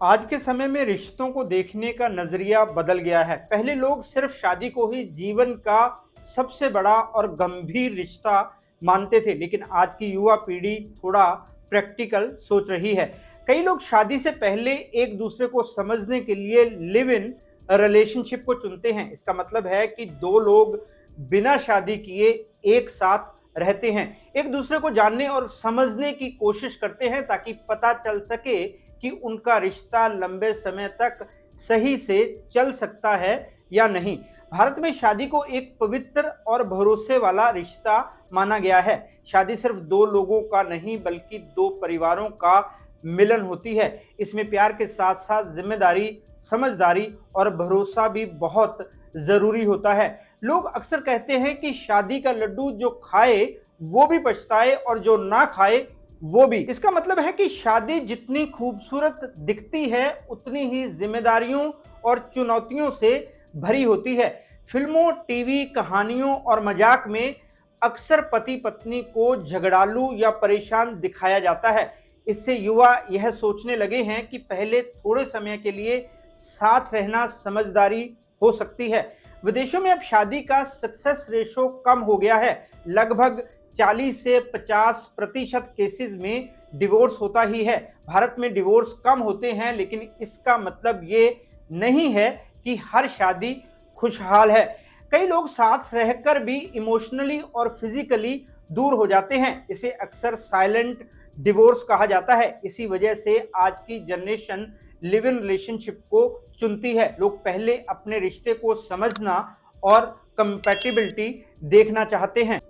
आज के समय में रिश्तों को देखने का नजरिया बदल गया है। पहले लोग सिर्फ शादी को ही जीवन का सबसे बड़ा और गंभीर रिश्ता मानते थे, लेकिन आज की युवा पीढ़ी थोड़ा प्रैक्टिकल सोच रही है। कई लोग शादी से पहले एक दूसरे को समझने के लिए लिव इन रिलेशनशिप को चुनते हैं। इसका मतलब है कि दो लोग बिना शादी किए एक साथ रहते हैं, एक दूसरे को जानने और समझने की कोशिश करते हैं ताकि पता चल सके कि उनका रिश्ता लंबे समय तक सही से चल सकता है या नहीं। भारत में शादी को एक पवित्र और भरोसे वाला रिश्ता माना गया है। शादी सिर्फ दो लोगों का नहीं बल्कि दो परिवारों का मिलन होती है। इसमें प्यार के साथ साथ जिम्मेदारी, समझदारी और भरोसा भी बहुत जरूरी होता है। लोग अक्सर कहते हैं कि शादी का लड्डू जो खाए वो भी पछताए और जो ना खाए वो भी। इसका मतलब है कि शादी जितनी खूबसूरत दिखती है उतनी ही जिम्मेदारियों और चुनौतियों से भरी होती है। फिल्मों, टीवी कहानियों और मजाक में अक्सर पति पत्नी को झगड़ालू या परेशान दिखाया जाता है। इससे युवा यह सोचने लगे हैं कि पहले थोड़े समय के लिए साथ रहना समझदारी हो सकती है। विदेशों में अब शादी का सक्सेस रेशो कम हो गया है। लगभग 40 से 50% केसेस में डिवोर्स होता ही है। भारत में डिवोर्स कम होते हैं, लेकिन इसका मतलब ये नहीं है कि हर शादी खुशहाल है। कई लोग साथ रहकर भी इमोशनली और फिजिकली दूर हो जाते हैं। इसे अक्सर साइलेंट डिवोर्स कहा जाता है। इसी वजह से आज की जनरेशन लिव इन रिलेशनशिप को चुनती है। लोग पहले अपने रिश्ते को समझना और कंपैटिबिलिटी देखना चाहते हैं।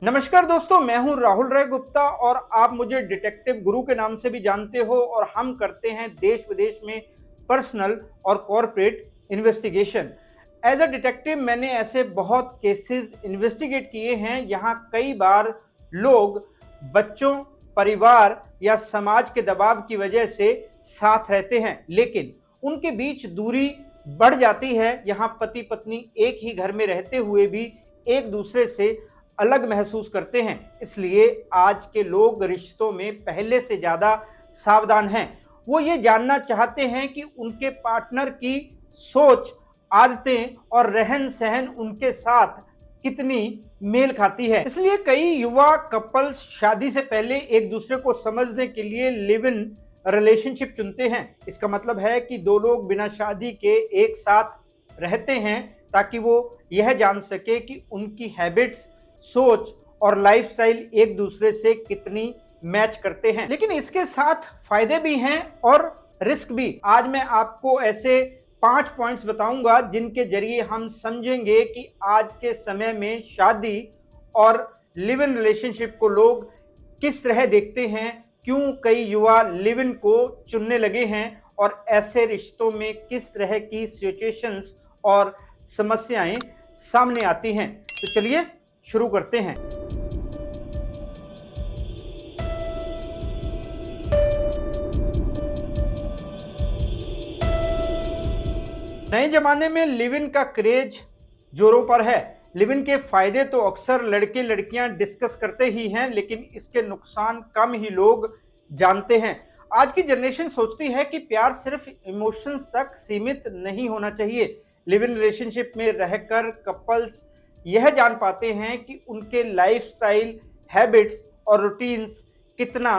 नमस्कार दोस्तों, मैं हूं राहुल राय गुप्ता और आप मुझे डिटेक्टिव गुरु के नाम से भी जानते हो और हम करते हैं देश विदेश में पर्सनल और corporate investigation. As a detective मैंने ऐसे बहुत केसेस इन्वेस्टिगेट किए हैं। यहाँ कई बार लोग बच्चों, परिवार या समाज के दबाव की वजह से साथ रहते हैं, लेकिन उनके बीच दूरी बढ़ जाती है। यहाँ पति पत्नी एक ही घर में रहते हुए भी एक दूसरे से अलग महसूस करते हैं। इसलिए आज के लोग रिश्तों में पहले से ज़्यादा सावधान हैं। वो ये जानना चाहते हैं कि उनके पार्टनर की सोच, आदतें और रहन सहन उनके साथ कितनी मेल खाती है। इसलिए कई युवा कपल्स शादी से पहले एक दूसरे को समझने के लिए लिव इन रिलेशनशिप चुनते हैं। इसका मतलब है कि दो लोग बिना शादी के एक साथ रहते हैं ताकि वो यह जान सके कि उनकी हैबिट्स, सोच और लाइफस्टाइल एक दूसरे से कितनी मैच करते हैं। लेकिन इसके साथ फायदे भी हैं और रिस्क भी। आज मैं आपको ऐसे 5 पॉइंट्स बताऊंगा जिनके जरिए हम समझेंगे कि आज के समय में शादी और लिव इन रिलेशनशिप को लोग किस तरह देखते हैं, क्यों कई युवा लिव इन को चुनने लगे हैं और ऐसे रिश्तों में किस तरह की सिचुएशंस और समस्याएं सामने आती हैं। तो चलिए शुरू करते हैं। नए जमाने में लिव इन का क्रेज जोरों पर है। लिव इन के फायदे तो अक्सर लड़के लड़कियां डिस्कस करते ही हैं, लेकिन इसके नुकसान कम ही लोग जानते हैं। आज की जनरेशन सोचती है कि प्यार सिर्फ इमोशंस तक सीमित नहीं होना चाहिए। लिव इन रिलेशनशिप में रहकर कपल्स यह जान पाते हैं कि उनके लाइफस्टाइल, हैबिट्स और रूटीन्स कितना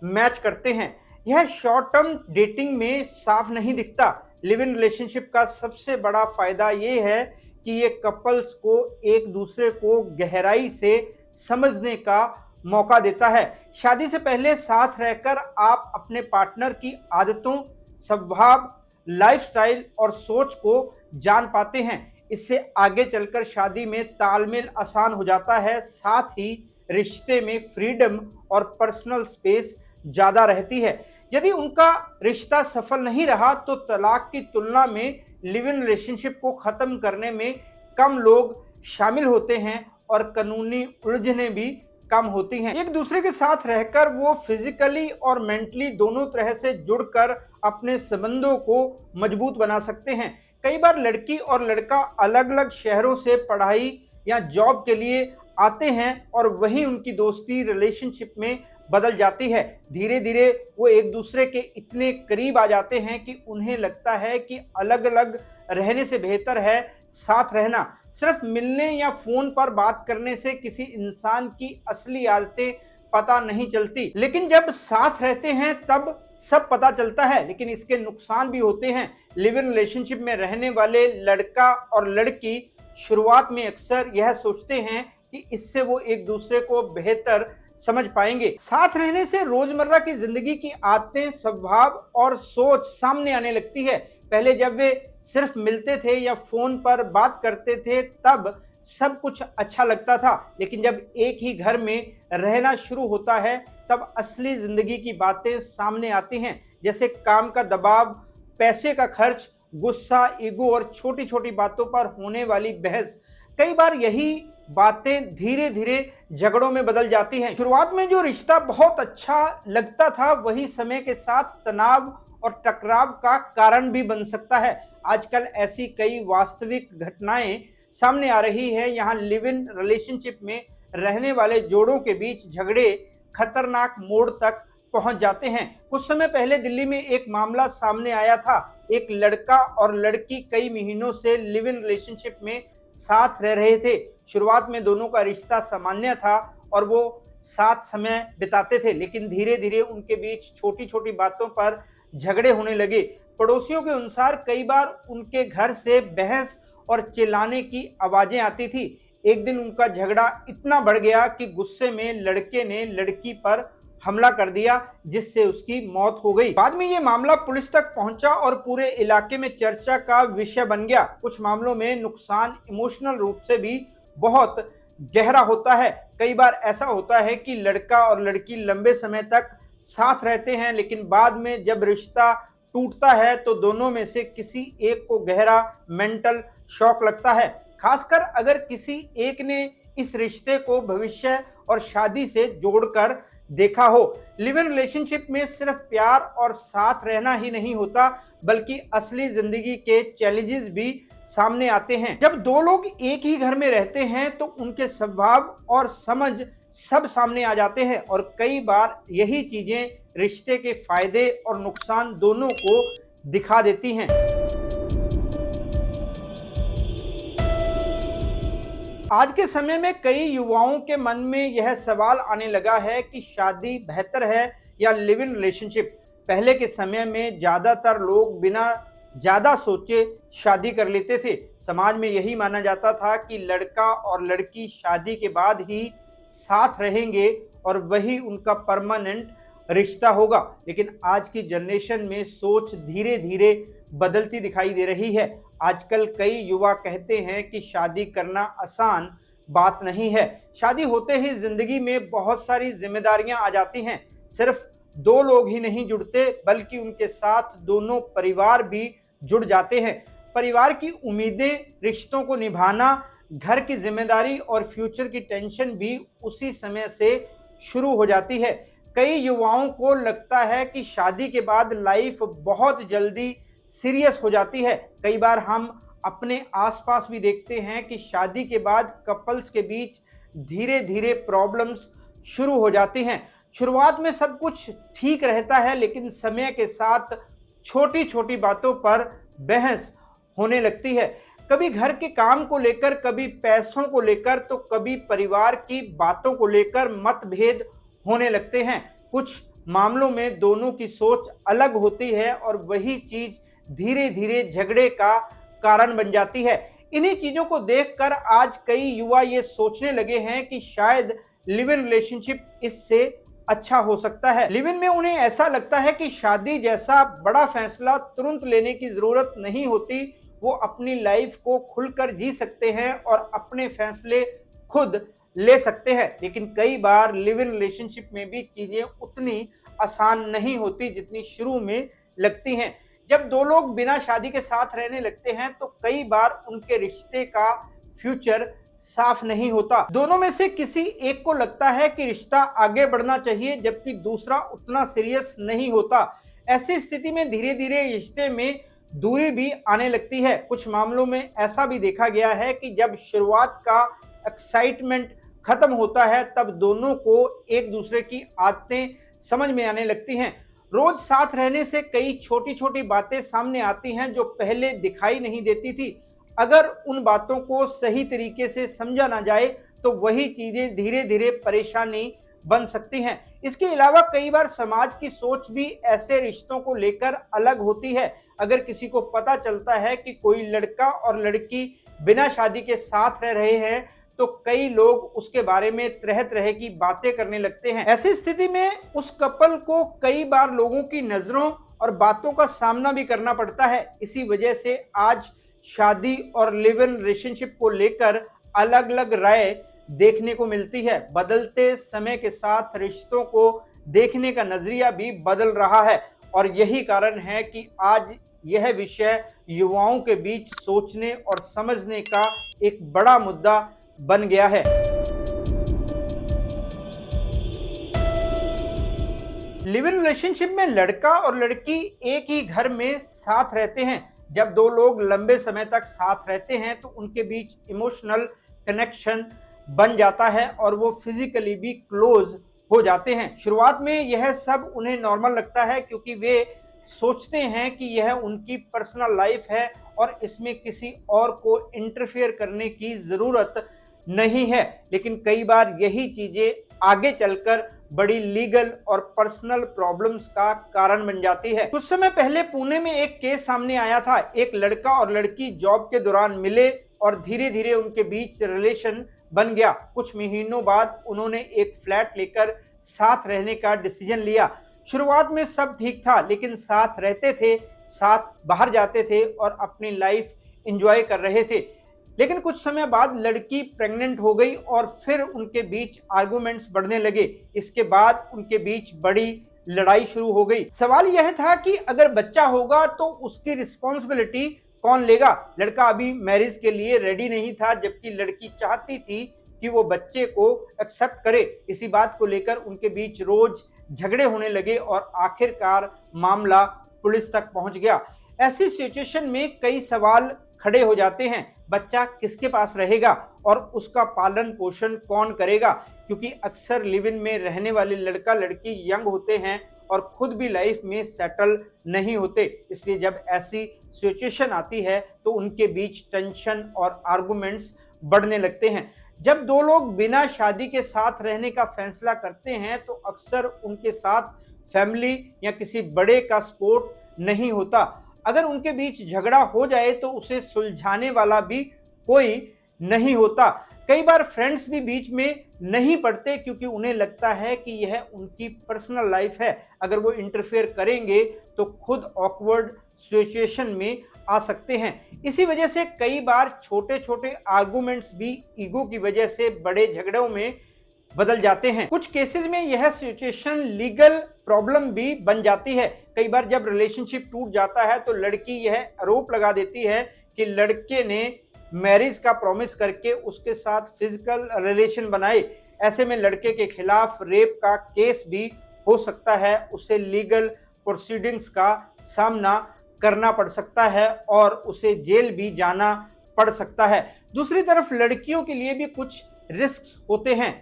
मैच करते हैं। यह शॉर्ट टर्म डेटिंग में साफ नहीं दिखता। लिव इन रिलेशनशिप का सबसे बड़ा फायदा ये है कि ये कपल्स को एक दूसरे को गहराई से समझने का मौका देता है। शादी से पहले साथ रहकर आप अपने पार्टनर की आदतों, स्वभाव, लाइफस्टाइल और सोच को जान पाते हैं। इससे आगे चलकर शादी में तालमेल आसान हो जाता है। साथ ही रिश्ते में फ्रीडम और पर्सनल स्पेस ज़्यादा रहती है। यदि उनका रिश्ता सफल नहीं रहा तो तलाक की तुलना में लिव इन रिलेशनशिप को ख़त्म करने में कम लोग शामिल होते हैं और कानूनी उलझनें भी कम होती हैं। एक दूसरे के साथ रहकर वो फिजिकली और मेंटली दोनों तरह से जुड़कर अपने संबंधों को मजबूत बना सकते हैं। कई बार लड़की और लड़का अलग अलग शहरों से पढ़ाई या जॉब के लिए आते हैं और वहीं उनकी दोस्ती, रिलेशनशिप में बदल जाती है। धीरे धीरे वो एक दूसरे के इतने करीब आ जाते हैं कि उन्हें लगता है कि अलग अलग रहने से बेहतर है साथ रहना। सिर्फ मिलने या फोन पर बात करने से किसी इंसान की असली आदतें पता नहीं चलती, लेकिन जब साथ रहते हैं तब सब पता चलता है। लेकिन इसके नुकसान भी होते हैं। लिव इन रिलेशनशिप में रहने वाले लड़का और लड़की शुरुआत में अक्सर यह सोचते हैं कि इससे वो एक दूसरे को बेहतर समझ पाएंगे। साथ रहने से रोजमर्रा की जिंदगी की आदतें, स्वभाव और सोच सामने आने लगती है। पहले जब वे सिर्फ मिलते थे या फोन पर बात करते थे तब सब कुछ अच्छा लगता था, लेकिन जब एक ही घर में रहना शुरू होता है तब असली जिंदगी की बातें सामने आती हैं, जैसे काम का दबाव, पैसे का खर्च, गुस्सा, ईगो और छोटी छोटी बातों पर होने वाली बहस। कई बार यही बातें धीरे धीरे झगड़ों में बदल जाती हैं। शुरुआत में जो रिश्ता बहुत अच्छा लगता था वही समय के साथ तनाव और टकराव का कारण भी बन सकता है। आजकल ऐसी कई वास्तविक घटनाएं सामने आ रही है। यहाँ लिव इन रिलेशनशिप में रहने वाले जोड़ों के बीच झगड़े खतरनाक मोड़ तक पहुंच जाते हैं। कुछ समय पहले दिल्ली में एक मामला सामने आया था। एक लड़का और लड़की कई महीनों से लिव इन रिलेशनशिप में साथ रह रहे थे। शुरुआत में दोनों का रिश्ता सामान्य था और वो साथ समय बिताते थे, लेकिन धीरे धीरे उनके बीच छोटी छोटी बातों पर झगड़े होने लगे। पड़ोसियों के अनुसार कई बार उनके घर से बहस और चिल्लाने की आवाजें आती थी। एक दिन उनका झगड़ा इतना बढ़ गया कि गुस्से में लड़के ने लड़की पर हमला कर दिया, जिससे उसकी मौत हो गई। बाद में ये मामला पुलिस तक पहुंचा और पूरे इलाके में चर्चा का विषय बन गया। कुछ मामलों में नुकसान इमोशनल रूप से भी बहुत गहरा होता है। कई बार ऐसा होता है कि लड़का और लड़की लंबे समय तक साथ रहते हैं, लेकिन बाद में जब रिश्ता टूटता है तो दोनों में से किसी एक को गहरा मेंटल शॉक लगता है, खासकर अगर किसी एक ने इस रिश्ते को भविष्य और शादी से जोड़कर देखा हो। लिव इन रिलेशनशिप में सिर्फ प्यार और साथ रहना ही नहीं होता, बल्कि असली जिंदगी के चैलेंजेस भी सामने आते हैं। जब दो लोग एक ही घर में रहते हैं तो उनके स्वभाव और समझ सब सामने आ जाते हैं, और कई बार यही चीजें रिश्ते के फायदे और नुकसान दोनों को दिखा देती हैं। आज के समय में कई युवाओं के मन में यह सवाल आने लगा है कि शादी बेहतर है या लिव इन रिलेशनशिप। पहले के समय में ज्यादातर लोग बिना ज्यादा सोचे शादी कर लेते थे। समाज में यही माना जाता था कि लड़का और लड़की शादी के बाद ही साथ रहेंगे और वही उनका परमानेंट रिश्ता होगा। लेकिन आज की जनरेशन में सोच धीरे धीरे बदलती दिखाई दे रही है। आजकल कई युवा कहते हैं कि शादी करना आसान बात नहीं है। शादी होते ही जिंदगी में बहुत सारी जिम्मेदारियां आ जाती हैं। सिर्फ दो लोग ही नहीं जुड़ते, बल्कि उनके साथ दोनों परिवार भी जुड़ जाते हैं। परिवार की उम्मीदें, रिश्तों को निभाना, घर की जिम्मेदारी और फ्यूचर की टेंशन भी उसी समय से शुरू हो जाती है। कई युवाओं को लगता है कि शादी के बाद लाइफ बहुत जल्दी सीरियस हो जाती है। कई बार हम अपने आसपास भी देखते हैं कि शादी के बाद कपल्स के बीच धीरे धीरे प्रॉब्लम्स शुरू हो जाती हैं। शुरुआत में सब कुछ ठीक रहता है, लेकिन समय के साथ छोटी छोटी बातों पर बहस होने लगती है। कभी घर के काम को लेकर, कभी पैसों को लेकर, तो कभी परिवार की बातों को लेकर मतभेद होने लगते हैं। कुछ मामलों में दोनों की सोच अलग होती है और वही चीज धीरे धीरे झगड़े का कारण बन जाती है। इन्हीं चीजों को देखकर आज कई युवा ये सोचने लगे हैं कि शायद लिव इन रिलेशनशिप इससे अच्छा हो सकता है। लिव इन में उन्हें ऐसा लगता है कि शादी जैसा बड़ा फैसला तुरंत लेने की जरूरत नहीं होती। वो अपनी लाइफ को खुलकर जी सकते हैं और अपने फैसले खुद ले सकते हैं। लेकिन कई बार लिव इन रिलेशनशिप में भी चीजें उतनी आसान नहीं होती जितनी शुरू में लगती हैं। जब दो लोग बिना शादी के साथ रहने लगते हैं तो कई बार उनके रिश्ते का फ्यूचर साफ नहीं होता। दोनों में से किसी एक को लगता है कि रिश्ता आगे बढ़ना चाहिए, जबकि दूसरा उतना सीरियस नहीं होता। ऐसी स्थिति में धीरे धीरे रिश्ते में दूरी भी आने लगती है। कुछ मामलों में ऐसा भी देखा गया है कि जब शुरुआत का एक्साइटमेंट खत्म होता है तब दोनों को एक दूसरे की आदतें समझ में आने लगती हैं। रोज साथ रहने से कई छोटी छोटी बातें सामने आती हैं जो पहले दिखाई नहीं देती थी। अगर उन बातों को सही तरीके से समझा ना जाए तो वही चीजें धीरे धीरे परेशानी बन सकती हैं। इसके अलावा कई बार समाज की सोच भी ऐसे रिश्तों को लेकर अलग होती है। अगर किसी को पता चलता है कि कोई लड़का और लड़की बिना शादी के साथ रह रहे हैं तो कई लोग उसके बारे में तरह तरह की बातें करने लगते हैं। ऐसी स्थिति में उस कपल को कई बार लोगों की नजरों और बातों का सामना भी करना पड़ता है। इसी वजह से आज शादी और लिव इन रिलेशनशिप को लेकर अलग अलग राय देखने को मिलती है। बदलते समय के साथ रिश्तों को देखने का नजरिया भी बदल रहा है और यही कारण है कि आज यह विषय युवाओं के बीच सोचने और समझने का एक बड़ा मुद्दा बन गया है। लिव इन रिलेशनशिप में लड़का और लड़की एक ही घर में साथ रहते हैं। जब दो लोग लंबे समय तक साथ रहते हैं तो उनके बीच इमोशनल कनेक्शन बन जाता है और वो फिजिकली भी क्लोज हो जाते हैं। शुरुआत में यह सब उन्हें नॉर्मल लगता है क्योंकि वे सोचते हैं कि यह उनकी पर्सनल लाइफ है और इसमें किसी और को इंटरफेयर करने की जरूरत नहीं है। लेकिन कई बार यही चीजें आगे चलकर बड़ी लीगल और पर्सनल प्रॉब्लम्स का कारण बन जाती है। कुछ समय पहले पुणे में एक केस सामने आया था। एक लड़का और लड़की जॉब के दौरान मिले और धीरे धीरे उनके बीच रिलेशन बन गया। कुछ महीनों बाद उन्होंने एक फ्लैट लेकर साथ रहने का डिसीजन लिया। शुरुआत में सब ठीक था, लेकिन साथ रहते थे, साथ बाहर जाते थे और अपनी लाइफ एंजॉय कर रहे थे। लेकिन कुछ समय बाद लड़की प्रेग्नेंट हो गई और फिर उनके बीच आर्गुमेंट्स बढ़ने लगे। इसके बाद उनके बीच बड़ी लड़ाई शुरू हो गई। सवाल यह था कि अगर बच्चा होगा तो उसकी रिस्पॉन्सिबिलिटी कौन लेगा। लड़का अभी मैरिज के लिए रेडी नहीं था, जबकि लड़की चाहती थी कि वो बच्चे को एक्सेप्ट करे। इसी बात को लेकर उनके बीच रोज झगड़े होने लगे और आखिरकार मामला पुलिस तक पहुंच गया। ऐसी सिचुएशन में कई सवाल खड़े हो जाते हैं। बच्चा किसके पास रहेगा और उसका पालन पोषण कौन करेगा, क्योंकि अक्सर लिव इन में रहने वाले लड़का लड़की यंग होते हैं और खुद भी लाइफ में सेटल नहीं होते। इसलिए जब ऐसी सिचुएशन आती है तो उनके बीच टेंशन और आर्गुमेंट्स बढ़ने लगते हैं। जब दो लोग बिना शादी के साथ रहने का फैसला करते हैं तो अक्सर उनके साथ फैमिली या किसी बड़े का सपोर्ट नहीं होता। अगर उनके बीच झगड़ा हो जाए तो उसे सुलझाने वाला भी कोई नहीं होता। कई बार फ्रेंड्स भी बीच में नहीं पड़ते क्योंकि उन्हें लगता है कि यह उनकी पर्सनल लाइफ है। अगर वो इंटरफेयर करेंगे तो खुद ऑकवर्ड सिचुएशन में आ सकते हैं। इसी वजह से कई बार छोटे छोटे आर्गुमेंट्स भी ईगो की वजह से बड़े झगड़ों में बदल जाते हैं। कुछ केसेस में यह सिचुएशन लीगल प्रॉब्लम भी बन जाती है। कई बार जब रिलेशनशिप टूट जाता है तो लड़की यह आरोप लगा देती है कि लड़के ने मैरिज का प्रॉमिस करके उसके साथ फिजिकल रिलेशन बनाए। ऐसे में लड़के के खिलाफ रेप का केस भी हो सकता है। उसे लीगल प्रोसीडिंग्स का सामना करना पड़ सकता है और उसे जेल भी जाना पड़ सकता है। दूसरी तरफ लड़कियों के लिए भी कुछ रिस्क होते हैं।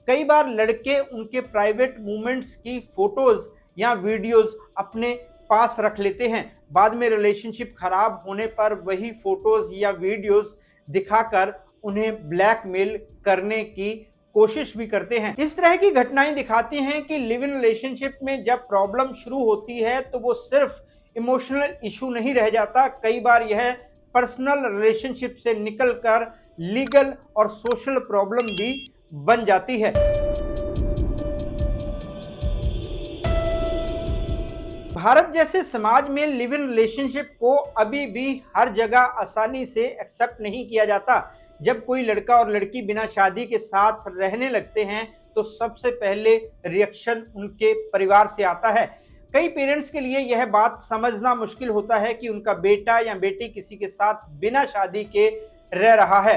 कई बार लड़के उनके प्राइवेट मूवमेंट्स की फोटोज या वीडियोस अपने पास रख लेते हैं। बाद में रिलेशनशिप खराब होने पर वही फोटोज या वीडियोस दिखाकर उन्हें ब्लैकमेल करने की कोशिश भी करते हैं। इस तरह की घटनाएं दिखाती हैं कि लिव इन रिलेशनशिप में जब प्रॉब्लम शुरू होती है तो वो सिर्फ इमोशनल इशू नहीं रह जाता। कई बार यह पर्सनल रिलेशनशिप से निकलकर लीगल और सोशल प्रॉब्लम भी बन जाती है। भारत जैसे समाज में लिव इन रिलेशनशिप को अभी भी हर जगह आसानी से एक्सेप्ट नहीं किया जाता। जब कोई लड़का और लड़की बिना शादी के साथ रहने लगते हैं तो सबसे पहले रिएक्शन उनके परिवार से आता है। कई पेरेंट्स के लिए यह बात समझना मुश्किल होता है कि उनका बेटा या बेटी किसी के साथ बिना शादी के रह रहा है।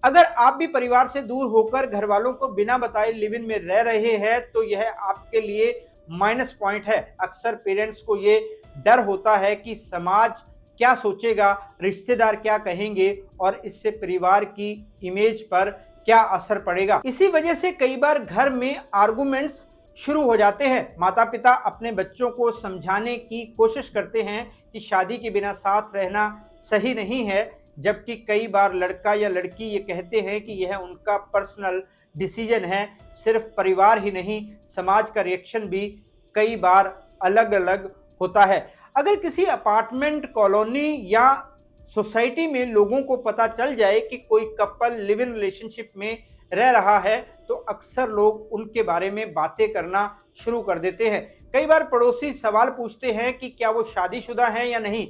अगर आप भी परिवार से दूर होकर घर वालों को बिना बताए लिव इन में रह रहे हैं तो यह आपके लिए माइनस पॉइंट है। अक्सर पेरेंट्स को ये डर होता है कि समाज क्या सोचेगा, रिश्तेदार क्या कहेंगे और इससे परिवार की इमेज पर क्या असर पड़ेगा। इसी वजह से कई बार घर में आर्गुमेंट्स शुरू हो जाते हैं। माता पिता अपने बच्चों को समझाने की कोशिश करते हैं कि शादी के बिना साथ रहना सही नहीं है, जबकि कई बार लड़का या लड़की ये कहते हैं कि यह उनका पर्सनल डिसीजन है। सिर्फ परिवार ही नहीं, समाज का रिएक्शन भी कई बार अलग अलग होता है। अगर किसी अपार्टमेंट कॉलोनी या सोसाइटी में लोगों को पता चल जाए कि कोई कपल लिव इन रिलेशनशिप में रह रहा है, तो अक्सर लोग उनके बारे में बातें करना शुरू कर देते हैं। कई बार पड़ोसी सवाल पूछते हैं कि क्या वो शादीशुदा है या नहीं।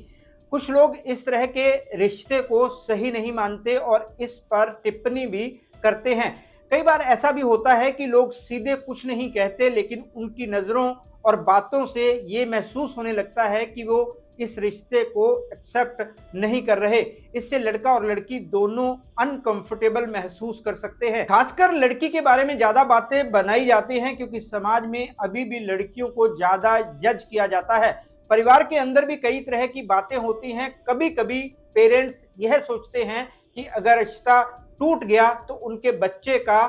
कुछ लोग इस तरह के रिश्ते को सही नहीं मानते और इस पर टिप्पणी भी करते हैं। कई बार ऐसा भी होता है कि लोग सीधे कुछ नहीं कहते, लेकिन उनकी नज़रों और बातों से ये महसूस होने लगता है कि वो इस रिश्ते को एक्सेप्ट नहीं कर रहे। इससे लड़का और लड़की दोनों अनकंफर्टेबल महसूस कर सकते हैं। खासकर लड़की के बारे में ज्यादा बातें बनाई जाती हैं, क्योंकि समाज में अभी भी लड़कियों को ज्यादा जज किया जाता है। परिवार के अंदर भी कई तरह की बातें होती हैं। कभी कभी पेरेंट्स यह सोचते हैं कि अगर रिश्ता टूट गया तो उनके बच्चे का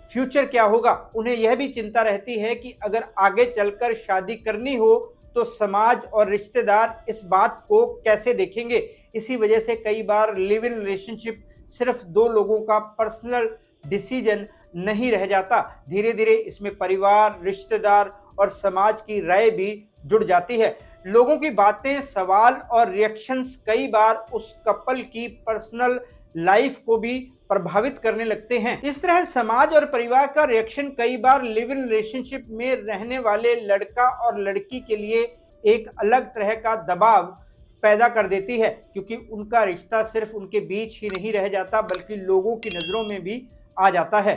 फ्यूचर क्या होगा। उन्हें यह भी चिंता रहती है कि अगर आगे चलकर शादी करनी हो तो समाज और रिश्तेदार इस बात को कैसे देखेंगे। इसी वजह से कई बार लिव इन रिलेशनशिप सिर्फ दो लोगों का पर्सनल डिसीजन नहीं रह जाता। धीरे धीरे इसमें परिवार, रिश्तेदार और समाज की राय भी जुड़ जाती है। लोगों की बातें, सवाल और रिएक्शंस कई बार उस कपल की पर्सनल लाइफ को भी प्रभावित करने लगते हैं। इस तरह समाज और परिवार का रिएक्शन कई बार लिव इन रिलेशनशिप में रहने वाले लड़का और लड़की के लिए एक अलग तरह का दबाव पैदा कर देती है, क्योंकि उनका रिश्ता सिर्फ उनके बीच ही नहीं रह जाता, बल्कि लोगों की नजरों में भी आ जाता है।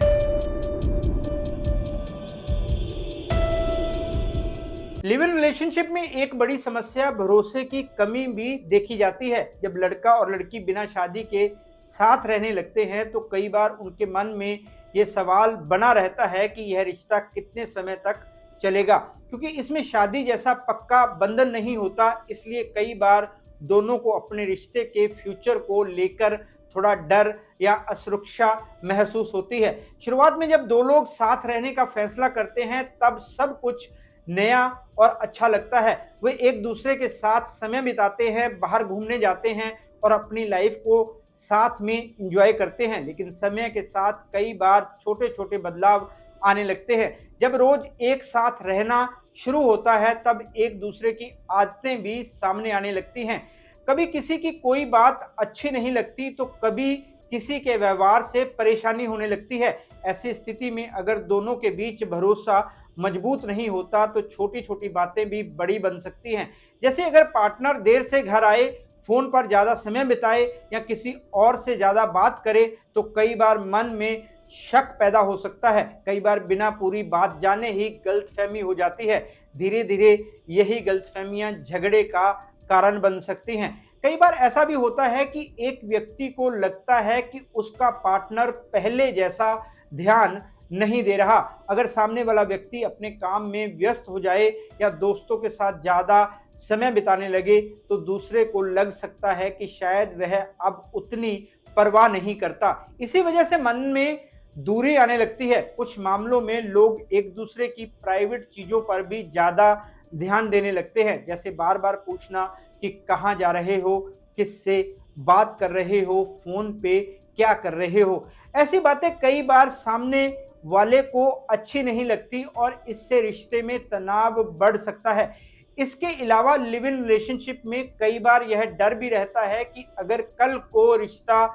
लिव इन रिलेशनशिप में एक बड़ी समस्या भरोसे की कमी भी देखी जाती है। जब लड़का और लड़की बिना शादी के साथ रहने लगते हैं तो कई बार उनके मन में ये सवाल बना रहता है कि यह रिश्ता कितने समय तक चलेगा, क्योंकि इसमें शादी जैसा पक्का बंधन नहीं होता। इसलिए कई बार दोनों को अपने रिश्ते के फ्यूचर को लेकर थोड़ा डर या असुरक्षा महसूस होती है। शुरुआत में जब दो लोग साथ रहने का फैसला करते हैं तब सब कुछ नया और अच्छा लगता है। वे एक दूसरे के साथ समय बिताते हैं, बाहर घूमने जाते हैं और अपनी लाइफ को साथ में एंजॉय करते हैं। लेकिन समय के साथ कई बार छोटे छोटे बदलाव आने लगते हैं। जब रोज एक साथ रहना शुरू होता है तब एक दूसरे की आदतें भी सामने आने लगती हैं। कभी किसी की कोई बात अच्छी नहीं लगती तो कभी किसी के व्यवहार से परेशानी होने लगती है। ऐसी स्थिति में अगर दोनों के बीच भरोसा मजबूत नहीं होता तो छोटी छोटी बातें भी बड़ी बन सकती हैं। जैसे अगर पार्टनर देर से घर आए, फोन पर ज्यादा समय बिताए या किसी और से ज्यादा बात करे तो कई बार मन में शक पैदा हो सकता है। कई बार बिना पूरी बात जाने ही गलतफहमी हो जाती है। धीरे धीरे यही गलतफहमियां झगड़े का कारण बन सकती हैं। कई बार ऐसा भी होता है कि एक व्यक्ति को लगता है कि उसका पार्टनर पहले जैसा ध्यान नहीं दे रहा। अगर सामने वाला व्यक्ति अपने काम में व्यस्त हो जाए या दोस्तों के साथ ज़्यादा समय बिताने लगे तो दूसरे को लग सकता है कि शायद वह अब उतनी परवाह नहीं करता। इसी वजह से मन में दूरी आने लगती है। कुछ मामलों में लोग एक दूसरे की प्राइवेट चीज़ों पर भी ज़्यादा ध्यान देने लगते हैं, जैसे बार बार पूछना कि कहाँ जा रहे हो, किससे बात कर रहे हो, फ़ोन पे क्या कर रहे हो। ऐसी बातें कई बार सामने वाले को अच्छी नहीं लगती और इससे रिश्ते में तनाव बढ़ सकता है। इसके अलावा लिव इन रिलेशनशिप में कई बार यह डर भी रहता है कि अगर कल को रिश्ता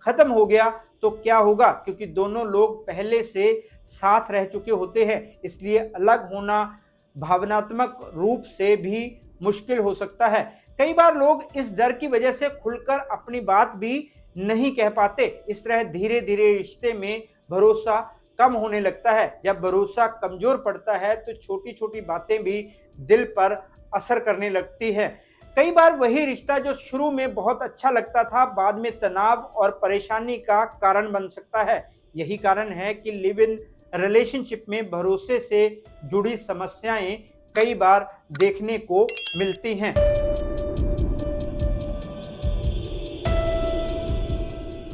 खत्म हो गया तो क्या होगा, क्योंकि दोनों लोग पहले से साथ रह चुके होते हैं। इसलिए अलग होना भावनात्मक रूप से भी मुश्किल हो सकता है। कई बार लोग इस डर की वजह से खुलकर अपनी बात भी नहीं कह पाते। इस तरह धीरे धीरे रिश्ते में भरोसा कम होने लगता है। जब भरोसा कमजोर पड़ता है तो छोटी छोटी बातें भी दिल पर असर करने लगती है। कई बार वही रिश्ता जो शुरू में बहुत अच्छा लगता था बाद में तनाव और परेशानी का कारण बन सकता है। यही कारण है कि लिव इन रिलेशनशिप में भरोसे से जुड़ी समस्याएं कई बार देखने को मिलती हैं।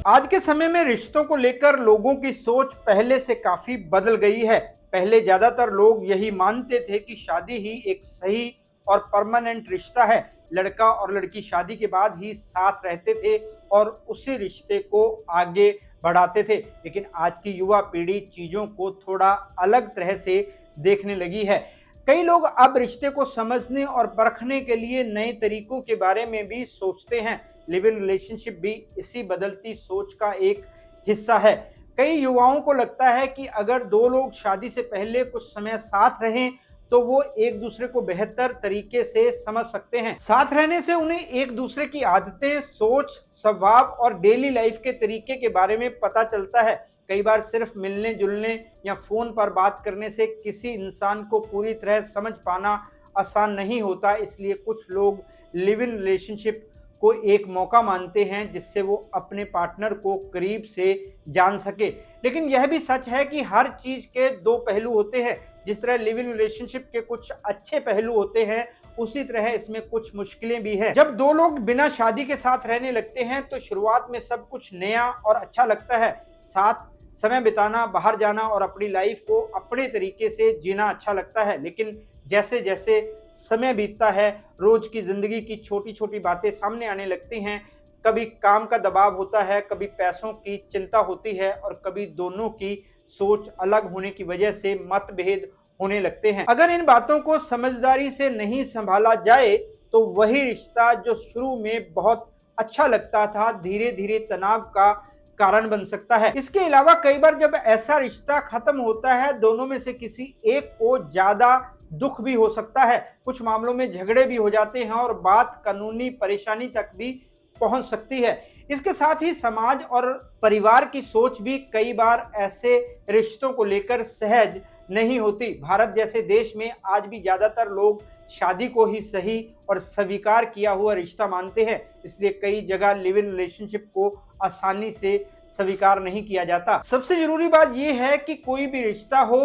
आज के समय में रिश्तों को लेकर लोगों की सोच पहले से काफी बदल गई है। पहले ज्यादातर लोग यही मानते थे कि शादी ही एक सही और परमानेंट रिश्ता है। लड़का और लड़की शादी के बाद ही साथ रहते थे और उसी रिश्ते को आगे बढ़ाते थे। लेकिन आज की युवा पीढ़ी चीजों को थोड़ा अलग तरह से देखने लगी है। कई लोग अब रिश्ते को समझने और परखने के लिए नए तरीकों के बारे में भी सोचते हैं। लिव इन रिलेशनशिप भी इसी बदलती सोच का एक हिस्सा है। कई युवाओं को लगता है कि अगर दो लोग शादी से पहले कुछ समय साथ रहें तो वो एक दूसरे को बेहतर तरीके से समझ सकते हैं। साथ रहने से उन्हें एक दूसरे की आदतें, सोच, स्वभाव और डेली लाइफ के तरीके के बारे में पता चलता है। कई बार सिर्फ मिलने जुलने या फोन पर बात करने से किसी इंसान को पूरी तरह समझ पाना आसान नहीं होता। इसलिए कुछ लोग लिव इन रिलेशनशिप को एक मौका मानते हैं जिससे वो अपने पार्टनर को करीब से जान सके। लेकिन यह भी सच है कि हर चीज के दो पहलू होते हैं। जिस तरह लिव इन रिलेशनशिप के कुछ अच्छे पहलू होते हैं, उसी तरह इसमें कुछ मुश्किलें भी हैं। जब दो लोग बिना शादी के साथ रहने लगते हैं तो शुरुआत में सब कुछ नया और अच्छा लगता है। साथ समय बिताना, बाहर जाना और अपनी लाइफ को अपने तरीके से जीना अच्छा लगता है। लेकिन जैसे जैसे समय बीतता है, रोज की जिंदगी की छोटी छोटी बातें सामने आने लगती हैं। कभी काम का दबाव होता है, कभी पैसों की चिंता होती है और कभी दोनों की सोच अलग होने की वजह से मतभेद होने लगते हैं। अगर इन बातों को समझदारी से नहीं संभाला जाए तो वही रिश्ता जो शुरू में बहुत अच्छा लगता था, धीरे धीरे तनाव का कारण बन सकता है। इसके अलावा कई बार जब ऐसा रिश्ता खत्म होता है, दोनों में से किसी एक को ज्यादा दुख भी हो सकता है। कुछ मामलों में झगड़े भी हो जाते हैं और बात कानूनी परेशानी तक भी पहुंच सकती है। इसके साथ ही समाज और परिवार की सोच भी कई बार ऐसे रिश्तों को लेकर सहज नहीं होती। भारत जैसे देश में आज भी ज्यादातर लोग शादी को ही सही और स्वीकार किया हुआ रिश्ता मानते हैं। इसलिए कई जगह लिव इन रिलेशनशिप को आसानी से स्वीकार नहीं किया जाता। सबसे जरूरी बात यह है कि कोई भी रिश्ता हो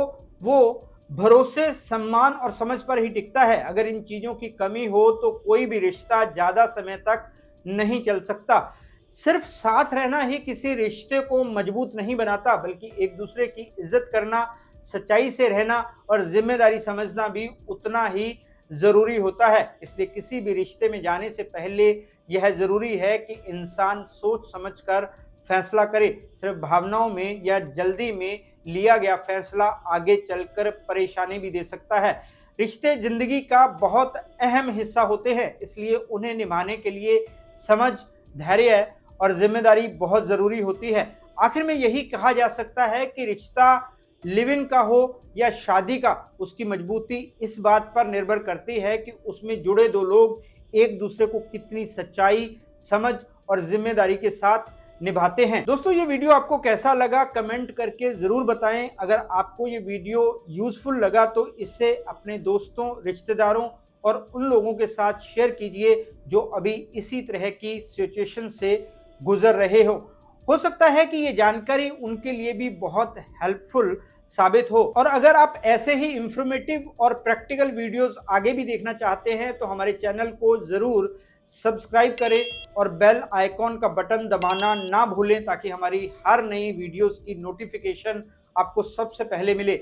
वो भरोसे, सम्मान और समझ पर ही टिकता है। अगर इन चीजों की कमी हो तो कोई भी रिश्ता ज्यादा समय तक नहीं चल सकता। सिर्फ साथ रहना ही किसी रिश्ते को मजबूत नहीं बनाता, बल्कि एक दूसरे की इज्जत करना, सच्चाई से रहना और जिम्मेदारी समझना भी उतना ही जरूरी होता है। इसलिए किसी भी रिश्ते में जाने से पहले यह जरूरी है कि इंसान सोच समझकर फैसला करे। सिर्फ भावनाओं में या जल्दी में लिया गया फैसला आगे चलकर परेशानी भी दे सकता है। रिश्ते जिंदगी का बहुत अहम हिस्सा होते हैं, इसलिए उन्हें निभाने के लिए समझ, धैर्य और जिम्मेदारी बहुत जरूरी होती है। आखिर में यही कहा जा सकता है कि रिश्ता लिव इन का हो या शादी का, उसकी मजबूती इस बात पर निर्भर करती है कि उसमें जुड़े दो लोग एक दूसरे को कितनी सच्चाई, समझ और जिम्मेदारी के साथ निभाते हैं। दोस्तों, ये वीडियो आपको कैसा लगा कमेंट करके जरूर बताएं। अगर आपको ये वीडियो यूजफुल लगा तो इसे अपने दोस्तों, रिश्तेदारों और उन लोगों के साथ शेयर कीजिए जो अभी इसी तरह की सिचुएशन से गुजर रहे हो सकता है कि ये जानकारी उनके लिए भी बहुत हेल्पफुल साबित हो। और अगर आप ऐसे ही इंफॉर्मेटिव और प्रैक्टिकल वीडियोस आगे भी देखना चाहते हैं तो हमारे चैनल को जरूर सब्सक्राइब करें और बेल आइकॉन का बटन दबाना ना भूलें ताकि हमारी हर नई वीडियोस की नोटिफिकेशन आपको सबसे पहले मिले।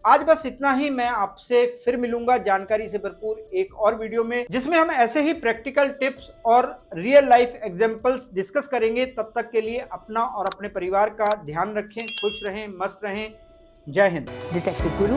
आज बस इतना ही। मैं आपसे फिर मिलूंगा जानकारी से भरपूर एक और वीडियो में, जिसमें हम ऐसे ही प्रैक्टिकल टिप्स और रियल लाइफ एग्जांपल्स डिस्कस करेंगे। तब तक के लिए अपना और अपने परिवार का ध्यान रखें, खुश रहें, मस्त रहें। जय हिंद। डिटेक्टिव गुरु